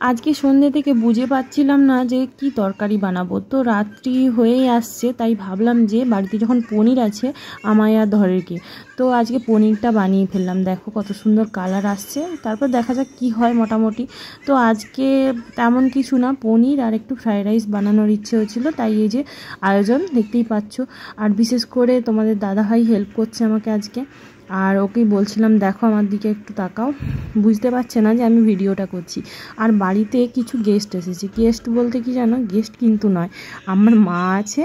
আজকে সন্ধ্যে থেকে বুঝে পাচ্ছিলাম না যে কি তরকারি বানাবো। তো রাত্রি হয়েই আসছে, তাই ভাবলাম যে বাড়িতে যখন পনির আছে আমায় আর ধরেরকে, তো আজকে পনিরটা বানিয়ে ফেললাম। দেখো কত সুন্দর কালার আসছে, তারপর দেখা যাক কি হয় মোটামুটি। তো আজকে তেমন কিছু না, পনির আর একটু ফ্রাইড রাইস বানানোর ইচ্ছে হচ্ছিলো, তাই এই যে আয়োজন দেখতেই পাচ্ছ। আর বিশেষ করে তোমাদের দাদাভাই হেল্প করছে আমাকে আজকে। আর ওকেই বলছিলাম দেখো আমার দিকে একটু তাকাও, বুঝতে পারছে না যে আমি ভিডিওটা করছি। আর বাড়িতে কিছু গেস্ট এসেছে, গেস্ট বলতে কি জানো, গেস্ট কিন্তু নয়, আমার মা আছে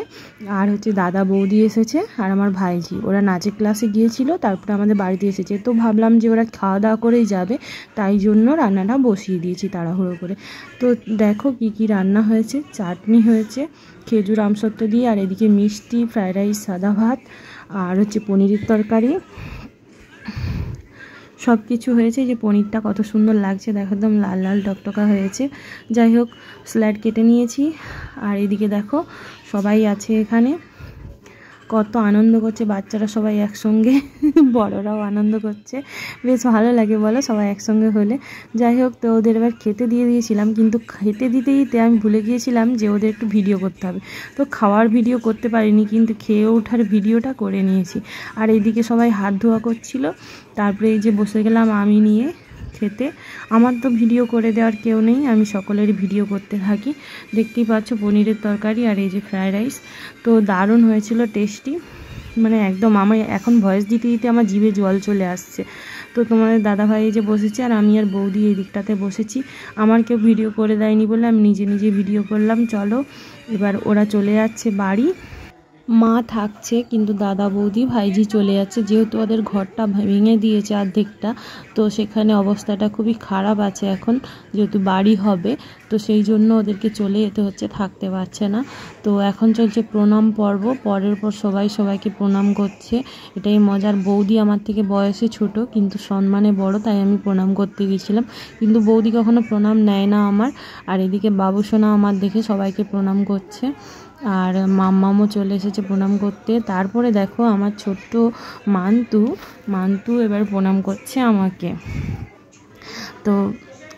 আর হচ্ছে দাদা বৌদি এসেছে আর আমার ভাইজি, ওরা নাচের ক্লাসে গিয়েছিল, তারপরে আমাদের বাড়িতে এসেছে। তো ভাবলাম যে ওরা খাওয়া দাওয়া করেই যাবে, তাই জন্য রান্নাটা বসিয়ে দিয়েছি তাড়াহুড়ো করে। তো দেখো কি কি রান্না হয়েছে, চাটনি হয়েছে খেজুর আমসত্ত্ব দিয়ে, আর এদিকে মিষ্টি, ফ্রাইড রাইস, সাদা ভাত, আর হচ্ছে পনিরের তরকারি, সব কিছু হয়েছে। যে পনিরটা কত সুন্দর লাগছে দেখো, একদম লাল লাল টকটকা হয়েছে। যাই হোক, স্লাইড কেটে নিয়েছি। আর এদিকে দেখো সবাই আছে এখানে, কত আনন্দ করছে বাচ্চারা সবাই একসঙ্গে, বড়রাও আনন্দ করছে, বেশ ভালো লাগে বলো সবাই একসঙ্গে হলে। যাই হোক, তো ওদের এবার খেতে দিয়ে দিয়েছিলাম, কিন্তু খেতে দিতে দিতে আমি ভুলে গিয়েছিলাম যে ওদের একটু ভিডিও করতে হবে। তো খাওয়ার ভিডিও করতে পারিনি, কিন্তু খেয়ে ওঠার ভিডিওটা করে নিয়েছি। আর এইদিকে সবাই হাত ধোয়া করছিল, তারপরে এই যে বসে গেলাম আমি নিয়ে খেতে। আমার তো ভিডিও করে দেওয়ার কেউ নেই, আমি সকলেরই ভিডিও করতে থাকি। দেখতেই পাচ্ছ পনিরের তরকারি আর এই যে ফ্রায়েড রাইস, তো দারুণ হয়েছিল, টেস্টি, মানে একদম আমার এখন ভয়েস দিতে দিতে আমার জিভে জল চলে আসছে। তো তোমাদের দাদাভাই যে বসেছে আর আমি আর বৌদি এই দিকটাতে বসেছি, আমার কেউ ভিডিও করে দেয়নি বলে আমি নিজে নিজে ভিডিও করলাম। চলো এবার ওরা চলে যাচ্ছে বাড়ি, মা থাকছে কিন্তু দাদা বৌদি ভাইজি চলে যাচ্ছে, যেহেতু ওদের ঘরটা ভেঙে দিয়েছে অর্ধেকটা, তো সেখানে অবস্থাটা খুবই খারাপ আছে এখন, যেহেতু বাড়ি হবে, তো সেই জন্য ওদেরকে চলে যেতে হচ্ছে, থাকতে পারছে না। তো এখন চলছে প্রণাম পর্ব, পরের পর সবাই সবাইকে প্রণাম করছে, এটাই মজার। বৌদি আমার থেকে বয়সে ছোট কিন্তু সম্মানে বড়, তাই আমি প্রণাম করতে গেছিলাম, কিন্তু বৌদি কখনো প্রণাম নেয় না আমার। আর এদিকে বাবুসোনা আমার দেখে সবাইকে প্রণাম করছে, আর মাম্মামও চলে এসেছে প্রণাম করতে। তারপরে দেখো আমার ছোট্ট মান্তু এবার প্রণাম করছে আমাকে। তো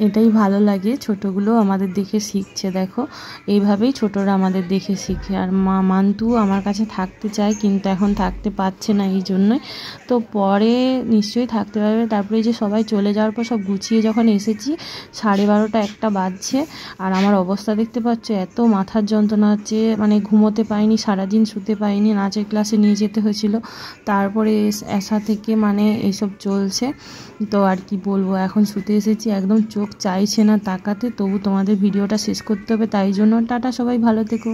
এটাই ভালো লাগে, ছোটোগুলো আমাদের দেখে শিখছে, দেখো এইভাবেই ছোটরা আমাদের দেখে শিখে। আর মান্তু আমার কাছে থাকতে চায়, কিন্তু এখন থাকতে পারছে না, এই জন্যই। তো পরে নিশ্চয়ই থাকতে পারবে। তারপরে যে সবাই চলে যাওয়ার পর সব গুছিয়ে যখন এসেছি, 12:30 একটা বাজছে, আর আমার অবস্থা দেখতে পাচ্ছ, এত মাথার যন্ত্রণা হচ্ছে, মানে ঘুমোতে পাইনি, সারাদিন শুতে পাইনি, নাচের ক্লাসে নিয়ে যেতে হয়েছিল, তারপরে এসা থেকে মানে এইসব চলছে। তো আর কি বলবো, এখন শুতে এসেছি, একদম চোখ চাইছে না তাকাতে, তবু তোমাদের ভিডিওটা শেষ করতে হবে, তাই জন্য টাটা, সবাই ভালো থেকো।